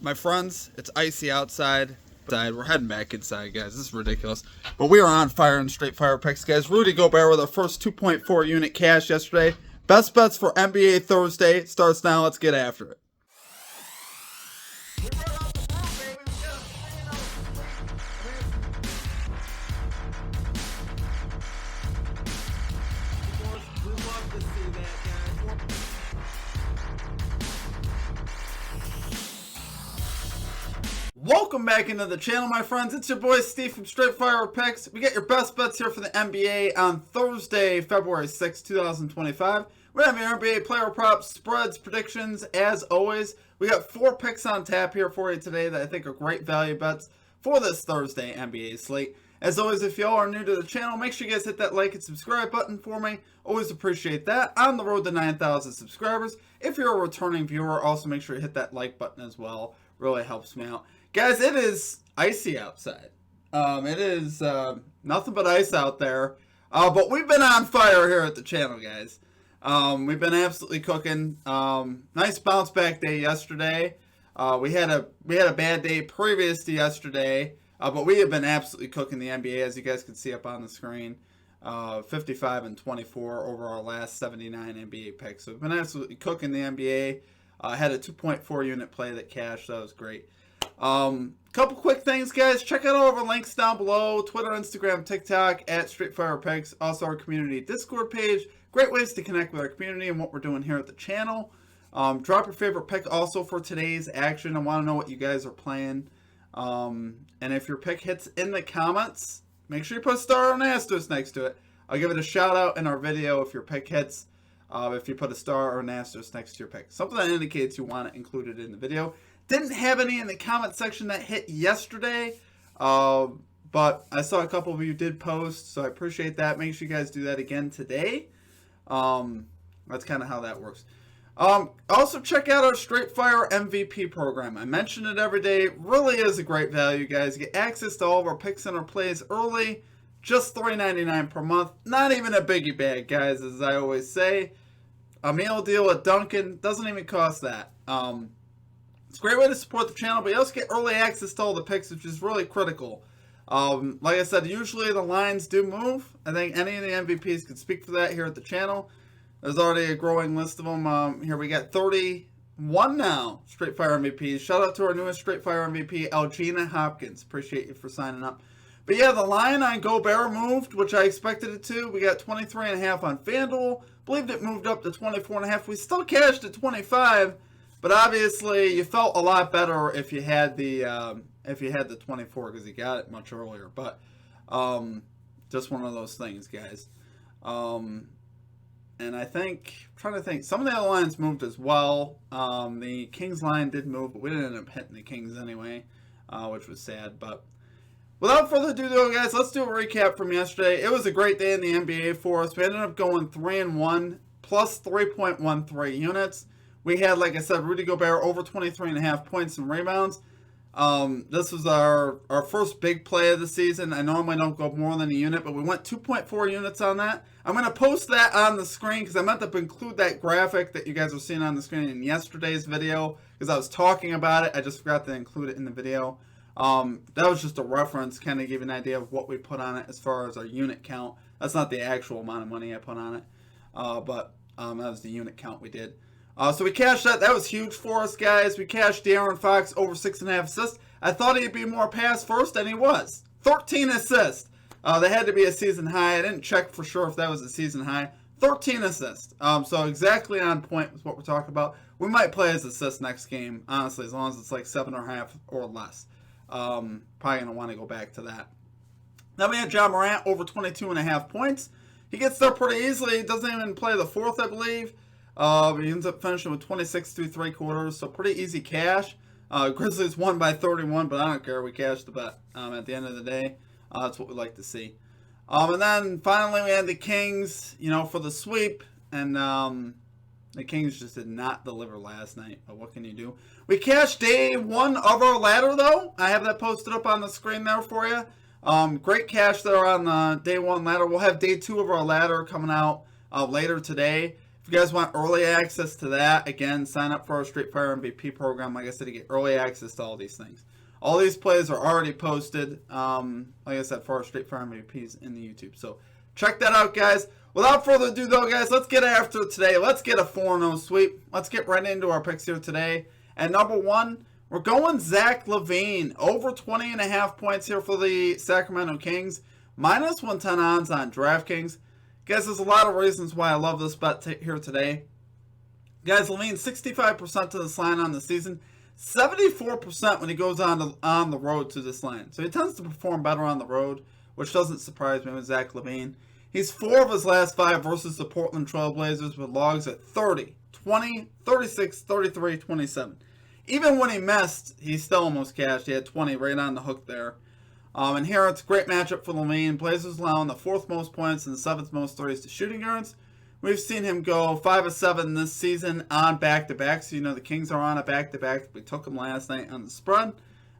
My friends, it's icy outside. We're heading back inside, guys. This is ridiculous. But we are on fire in straight fire picks, guys. Rudy Gobert with our first 2.4 unit cash yesterday. Best bets for NBA Thursday starts now. Let's get after it. Welcome back into the channel, my friends. It's your boy Steve from Straight Fire Picks. We get your best bets here for the NBA on Thursday, February 6, 2025. We have your NBA player props, spreads, predictions. As always, we got 4 picks on tap here for you today that I think are great value bets for this Thursday NBA slate. As always, if y'all are new to the channel, make sure you guys hit that like and subscribe button for me. Always appreciate that. On the road to 9,000 subscribers. If you're a returning viewer, also make sure you hit that like button as well. Really helps me out. Guys, it is icy outside. It is nothing but ice out there. But we've been on fire here at the channel, guys. We've been absolutely cooking. Nice bounce back day yesterday. We had a bad day previous to yesterday, but we have been absolutely cooking the NBA, as you guys can see up on the screen. 55 and 24 over our last 79 NBA picks. So we've been absolutely cooking the NBA. Had a 2.4 unit play that cashed. That was great. Couple quick things, guys. Check out all of our links down below. Twitter, Instagram, TikTok, at StraightFirePicks. Also our community Discord page. Great ways to connect with our community and what we're doing here at the channel. Drop your favorite pick also for today's action. I want to know what you guys are playing. And if your pick hits in the comments, make sure you put a star or an asterisk next to it. I'll give it a shout out in our video if your pick hits. If you put a star or an asterisk next to your pick. Something that indicates you want it included in the video. Didn't have any in the comment section that hit yesterday, but I saw a couple of you did post, so I appreciate that. Make sure you guys do that again today. That's kind of how that works. Also, check out our Straight Fire MVP program. I mention it every day. It really is a great value, guys. You get access to all of our picks and our plays early. Just $3.99 per month. Not even a biggie bag, guys, as I always say. A meal deal at Dunkin' doesn't even cost that. It's a great way to support the channel, but you also get early access to all the picks, which is really critical. Like I said, usually the lines do move. I think any of the MVPs could speak for that here at the channel. There's already a growing list of them. Here we got 31 now, Straight Fire MVPs. Shout out to our newest Straight Fire MVP, Elgina Hopkins. Appreciate you for signing up. But yeah, the line on Gobert moved, which I expected it to. We got 23.5 on FanDuel. Believed it moved up to 24.5. We still cashed at 25. But obviously, you felt a lot better if you had the 24 because you got it much earlier. But just one of those things, guys. And I think, I'm trying to think, some of the other lines moved as well. The Kings line did move, but we didn't end up hitting the Kings anyway, which was sad. But without further ado, though, guys, let's do a recap from yesterday. It was a great day in the NBA for us. We ended up going 3-1 plus 3.13 units. We had, like I said, Rudy Gobert over 23.5 points and rebounds. This was our first big play of the season. I normally don't go more than a unit, but we went 2.4 units on that. I'm going to post that on the screen because I meant to include that graphic that you guys were seeing on the screen in yesterday's video because I was talking about it. I just forgot to include it in the video. That was just a reference, kind of give you an idea of what we put on it as far as our unit count. That's not the actual amount of money I put on it, but that was the unit count we did. So we cashed that. That was huge for us, guys. We cashed De'Aaron Fox over 6.5 assists. I thought he'd be more pass first, and he was. 13 assists. That had to be a season high. I didn't check for sure if that was a season high. 13 assists. So exactly on point with what we're talking about. We might play his assists next game, honestly, as long as it's like 7.5 or less. Probably going to want to go back to that. Then we had John Morant over 22.5 points. He gets there pretty easily. He doesn't even play the fourth, I believe. He ends up finishing with 26 through 3 quarters, so pretty easy cash. Grizzlies won by 31, but I don't care. We cashed the bet at the end of the day. That's what we like to see. And then finally we had the Kings, for the sweep. And the Kings just did not deliver last night. But what can you do? We cashed day 1 of our ladder, though. I have that posted up on the screen there for you. Great cash there on the day 1 ladder. We'll have day 2 of our ladder coming out later today. If If you guys want early access to that, again, sign up for our Street Fire MVP program. Like I said, you get early access to all these things. All these plays are already posted, like I said, for our Street Fire MVPs in the YouTube. So check that out, guys. Without further ado, though, guys, let's get after it today. Let's get a 4-0 sweep. Let's get right into our picks here today. And number one, we're going Zach LaVine. Over 20.5 points here for the Sacramento Kings. Minus 110 odds on DraftKings. Guys, there's a lot of reasons why I love this bet here today. Guys, LaVine, 65% to this line on the season. 74% when he goes on the road to this line. So he tends to perform better on the road, which doesn't surprise me with Zach LaVine. He's 4 of his last 5 versus the Portland Trail Blazers with logs at 30, 20, 36, 33, 27. Even when he missed, he still almost cashed. He had 20 right on the hook there. And here it's a great matchup for LaVine. Blazers allowing the 4th most points and the 7th most threes to shooting guards. We've seen him go 5 of 7 this season on back-to-back. So, you know, the Kings are on a back-to-back. We took him last night on the spread.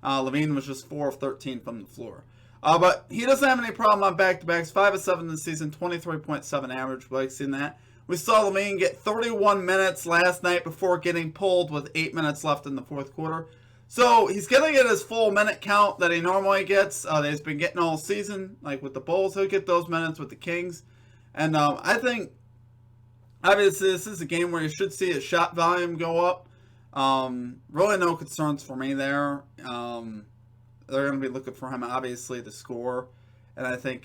LaVine was just 4 of 13 from the floor. But he doesn't have any problem on back-to-backs. 5 of 7 this season, 23.7 average. We like seeing that. We saw LaVine get 31 minutes last night before getting pulled with 8 minutes left in the 4th quarter. So he's going to get his full minute count that he normally gets. That he's been getting all season. Like with the Bulls, he'll get those minutes with the Kings. And I think, obviously, this is a game where you should see his shot volume go up. Really no concerns for me there. They're going to be looking for him, obviously, to score. And I think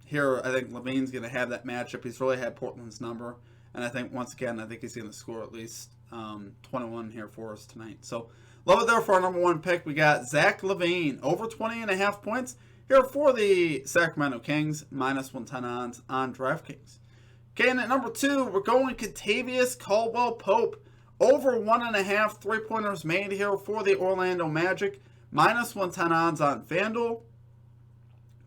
here, I think LaVine's going to have that matchup. He's really had Portland's number. And I think, once again, I think he's going to score at least 21 here for us tonight. So, love it there for our number one pick. We got Zach LaVine, over 20.5 points here for the Sacramento Kings, minus 110 odds on DraftKings. Okay, and at number 2, we're going Kentavious Caldwell-Pope, over 1.5 3-pointers made here for the Orlando Magic, minus 110 odds on FanDuel.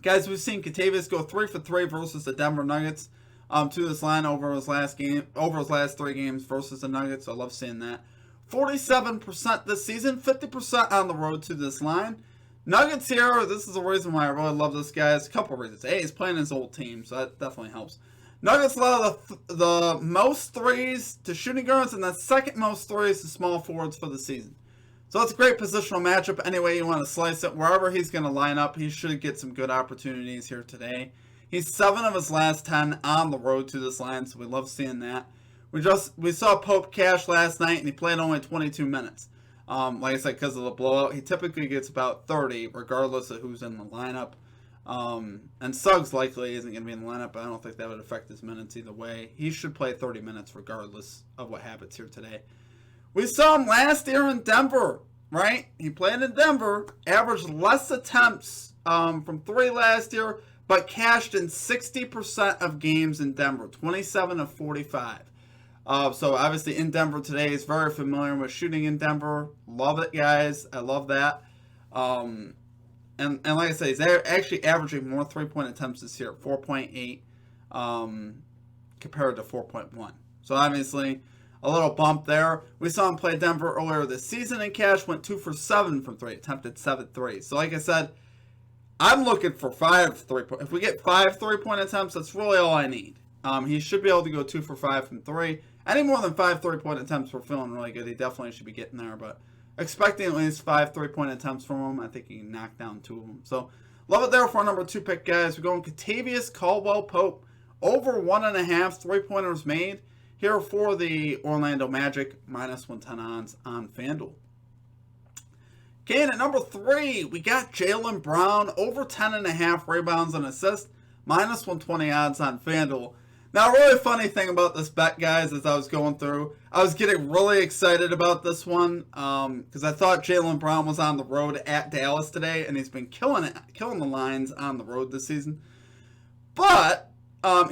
Guys, we've seen Kentavious go 3 for 3 versus the Denver Nuggets to this line over his last 3 games versus the Nuggets. So I love seeing that. 47% this season, 50% on the road to this line. Nuggets here, this is the reason why I really love this guy. It's a couple of reasons. A, he's playing his old team, so that definitely helps. Nuggets allow the most threes to shooting guards and the second most threes to small forwards for the season. So it's a great positional matchup any way you want to slice it. Wherever he's going to line up, he should get some good opportunities here today. He's 7 of his last 10 on the road to this line, so we love seeing that. We saw Pope cash last night, and he played only 22 minutes. Like I said, because of the blowout, he typically gets about 30, regardless of who's in the lineup. And Suggs likely isn't going to be in the lineup, but I don't think that would affect his minutes either way. He should play 30 minutes regardless of what happens here today. We saw him last year in Denver, right? He played in Denver, averaged less attempts from 3 last year, but cashed in 60% of games in Denver, 27 of 45. So obviously in Denver today, he's very familiar with shooting in Denver. Love it, guys. I love that. And like I said, he's actually averaging more 3-point attempts this year, 4.8 compared to 4.1. So obviously a little bump there. We saw him play Denver earlier this season, and cash went 2 for 7 from 3, attempted 7 threes. So like I said, I'm looking for 5 3-point. If we get 5 3-point attempts, that's really all I need. He should be able to go 2 for 5 from 3. Any more than 5 3-point attempts, we're feeling really good. He definitely should be getting there, but expecting at least 5 3-point attempts from him. I think he can knock down 2 of them. So, love it there for our number 2 pick, guys. We're going Kentavious Caldwell-Pope, over 1.5 3-pointers made here for the Orlando Magic, minus 110 odds on FanDuel. Okay, and at number 3, we got Jaylen Brown, over 10.5 rebounds and assists, minus 120 odds on FanDuel. Now, a really funny thing about this bet, guys, as I was going through, I was getting really excited about this one because I thought Jaylen Brown was on the road at Dallas today, and he's been killing the lines on the road this season. But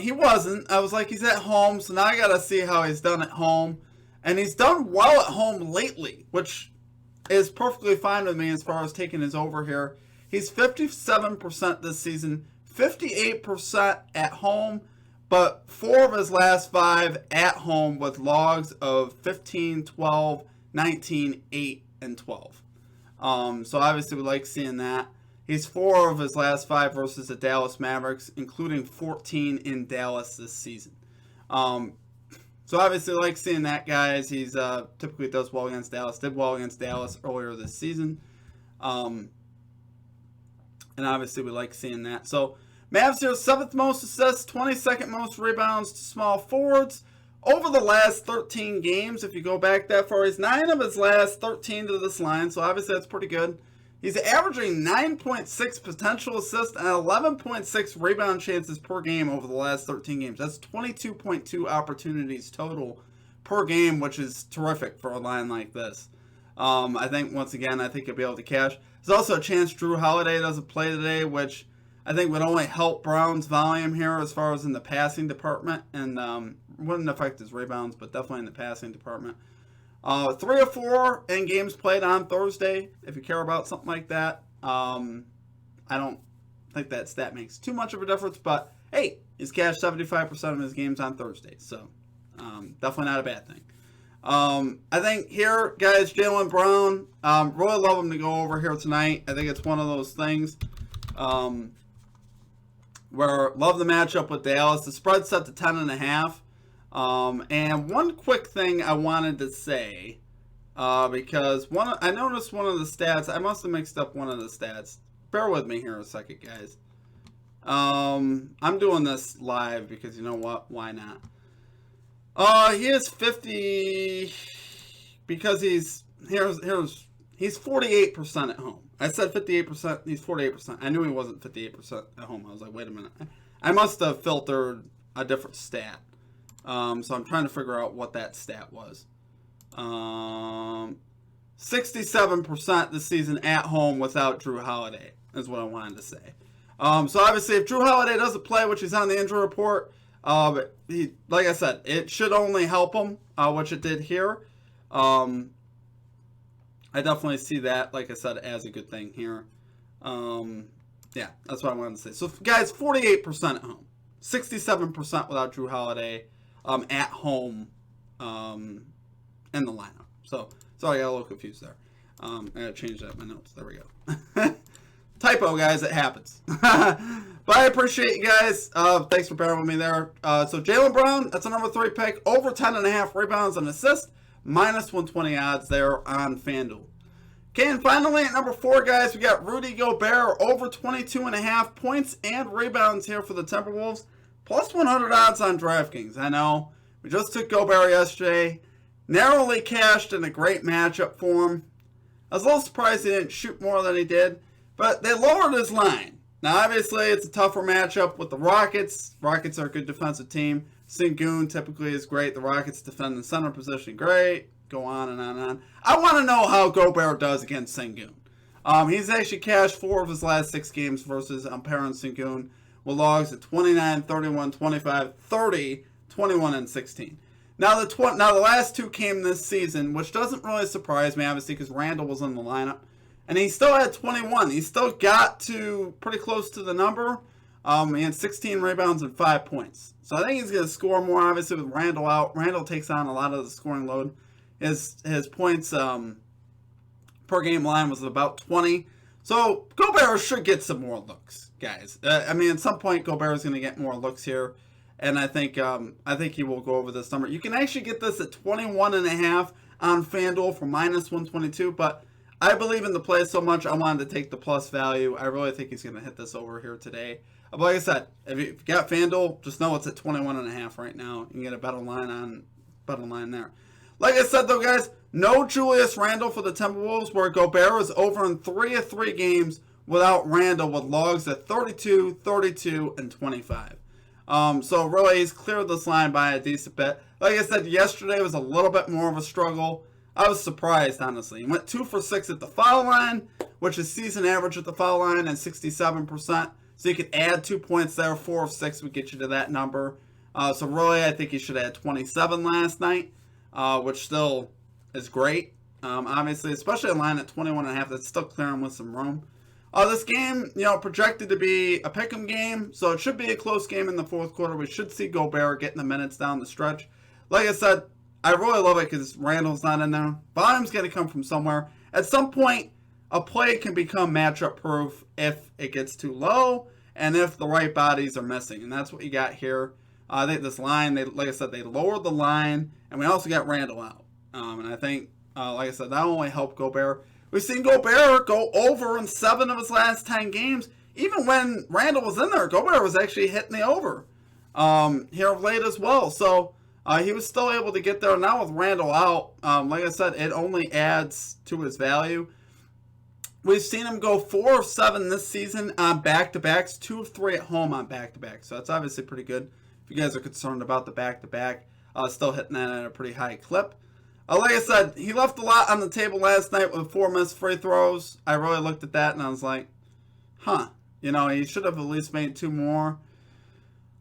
he wasn't. I was like, he's at home, so now I got to see how he's done at home. And he's done well at home lately, which is perfectly fine with me as far as taking his over here. He's 57% this season, 58% at home, but 4 of his last 5 at home with logs of 15, 12, 19, 8, and 12. So obviously we like seeing that. He's 4 of his last 5 versus the Dallas Mavericks, including 14 in Dallas this season. So obviously like seeing that, guys. He's typically does well against Dallas. Did well against Dallas earlier this season. And obviously we like seeing that. So Mavs here, 7th most assists, 22nd most rebounds to small forwards. Over the last 13 games, if you go back that far, he's 9 of his last 13 to this line. So obviously that's pretty good. He's averaging 9.6 potential assists and 11.6 rebound chances per game over the last 13 games. That's 22.2 opportunities total per game, which is terrific for a line like this. I think, once again, I think he'll be able to cash. There's also a chance Drew Holiday doesn't play today, which I think would only help Brown's volume here as far as in the passing department, and wouldn't affect his rebounds, but definitely in the passing department. 3 or 4 in games played on Thursday, if you care about something like that. I don't think that stat makes too much of a difference, but hey, he's cashed 75% of his games on Thursday, so definitely not a bad thing. I think here, guys, Jaylen Brown, really love him to go over here tonight. I think it's one of those things where love the matchup with Dallas. The spread's set to 10.5. And one quick thing I wanted to say, because I noticed one of the stats. I must have mixed up one of the stats. Bear with me here a second, guys. I'm doing this live because you know what? Why not? He is 50 because he's 48% at home. I said 58%. He's 48%. I knew he wasn't 58% at home. I was like, wait a minute. I must have filtered a different stat. So I'm trying to figure out what that stat was. 67% this season at home without Drew Holiday is what I wanted to say. So obviously, if Drew Holiday doesn't play, which is on the injury report, like I said, it should only help him, which it did here. I definitely see that, like I said, as a good thing here. Yeah, that's what I wanted to say. So, guys, 48% at home, 67% without Drew Holiday at home in the lineup. So, sorry, I got a little confused there. I gotta change that in my notes. There we go. Typo, guys, it happens. But I appreciate you guys. Thanks for bearing with me there. So Jaylen Brown, that's a number 3 pick. Over 10.5 rebounds and assists. Minus 120 odds there on FanDuel. Okay, and finally at number 4, guys, we got Rudy Gobert. Over 22.5 points and rebounds here for the Timberwolves. Plus 100 odds on DraftKings. I know. We just took Gobert yesterday. Narrowly cashed in a great matchup for him. I was a little surprised he didn't shoot more than he did. But they lowered his line. Now, obviously, it's a tougher matchup with the Rockets. Rockets are a good defensive team. Sengun typically is great. The Rockets defend the center position great. Go on and on and on. I want to know how Gobert does against Sengun. He's actually cashed 4 of his last 6 games versus Ampere Sengun with logs at 29, 31, 25, 30, 21, and 16. Now, the last 2 came this season, which doesn't really surprise me, obviously, because Randall was in the lineup. And he still had 21. He still got to pretty close to the number. He had 16 rebounds and 5 points. So I think he's going to score more, obviously, with Randall out. Randall takes on a lot of the scoring load. His points per game line was about 20. So Gobert should get some more looks, guys. I mean, at some point, Gobert is going to get more looks here. And I think he will go over this number. You can actually get this at 21.5 on FanDuel for minus 122, but I believe in the play so much, I wanted to take the plus value. I really think he's going to hit this over here today. But like I said, if you got FanDuel, just know it's at 21.5 right now. You can get a better line there. Like I said, though, guys, no Julius Randle for the Timberwolves, where Gobert is over in 3 of 3 games without Randle with logs at 32, 32, and 25. So really, he's cleared this line by a decent bit. Like I said, yesterday was a little bit more of a struggle. I was surprised, honestly. He went 2 for 6 at the foul line, which is season average at the foul line, and 67%. So you could add 2 points there. 4 of 6 would get you to that number. So really, I think he should have had 27 last night, which still is great. Obviously, especially a line at 21.5, that's still clearing with some room. This game, projected to be a pick'em game, so it should be a close game in the fourth quarter. We should see Gobert getting the minutes down the stretch. Like I said, I really love it because Randall's not in there. Volume's going to come from somewhere. At some point, a play can become matchup proof if it gets too low and if the right bodies are missing. And that's what you got here. I think this line, like I said, they lowered the line, and we also got Randall out. And I think, like I said, that only helped Gobert. We've seen Gobert go over in 7 of his last 10 games. Even when Randall was in there, Gobert was actually hitting the over here of late as well. So he was still able to get there. Now with Randall out, like I said, it only adds to his value. We've seen him go 4 of 7 this season on back-to-backs, 2 of 3 at home on back-to-backs. So that's obviously pretty good. If you guys are concerned about the back-to-back, still hitting that at a pretty high clip. Like I said, he left a lot on the table last night with 4 missed free throws. I really looked at that and I was like, huh. You know, he should have at least made 2 more.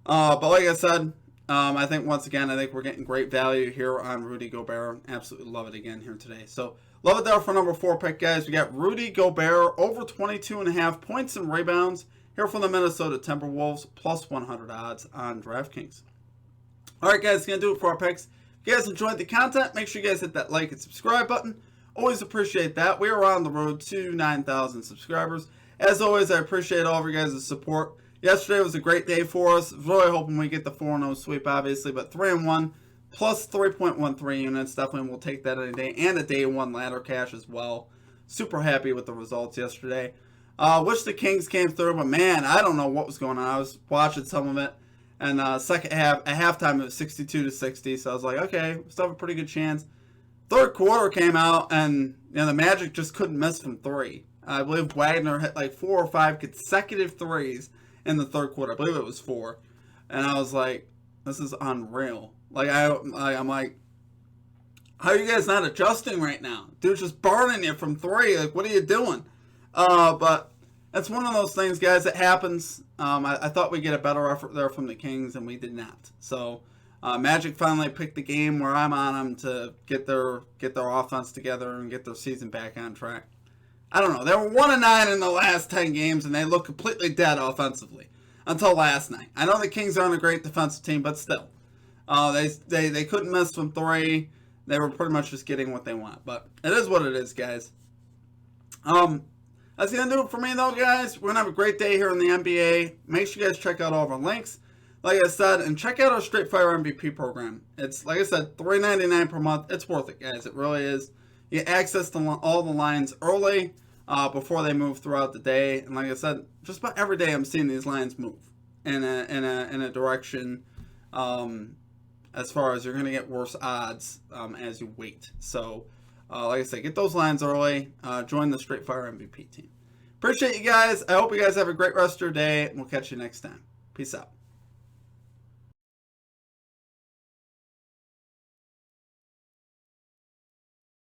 But like I said, I think once again, I think we're getting great value here on Rudy Gobert. Absolutely love it again here today. So love it there for number 4 pick, guys. We got Rudy Gobert over 22.5 points and rebounds here from the Minnesota Timberwolves, plus 100 odds on DraftKings. All right, guys, going to do it for our picks. If you guys enjoyed the content, make sure you guys hit that like and subscribe button. Always appreciate that. We are on the road to 9,000 subscribers. As always, I appreciate all of your guys' support. Yesterday was a great day for us. Really hoping we get the 4-0 sweep, obviously, but 3-1 plus 3.13 units. Definitely will take that any day, and a day 1 ladder cash as well. Super happy with the results yesterday. Wish the Kings came through, but man, I don't know what was going on. I was watching some of it, and second half, at halftime, it was 62-60. So I was like, okay, we still have a pretty good chance. Third quarter came out, and the Magic just couldn't miss from 3. I believe Wagner hit like 4 or 5 consecutive threes in the third quarter. I believe it was 4, and I was like, this is unreal. Like I'm like, how are you guys not adjusting right now? Dude's just burning you from 3. Like, what are you doing? But it's one of those things, guys, that happens. I thought we'd get a better effort there from the Kings, and we did not. So Magic finally picked the game where I'm on them to get their offense together and get their season back on track. I don't know. They were 1-9 in the last 10 games, and they look completely dead offensively until last night. I know the Kings aren't a great defensive team, but still, they couldn't miss from 3. They were pretty much just getting what they want. But it is what it is, guys. That's going to do it for me, though, guys. We're going to have a great day here in the NBA. Make sure you guys check out all of our links, like I said, and check out our Straight Fire MVP program. It's, like I said, $3.99 per month. It's worth it, guys. It really is. You get access to all the lines early before they move throughout the day. And like I said, just about every day I'm seeing these lines move in a direction as far as you're going to get worse odds as you wait. So, like I said, get those lines early. Join the Straight Fire MVP team. Appreciate you guys. I hope you guys have a great rest of your day. And we'll catch you next time. Peace out.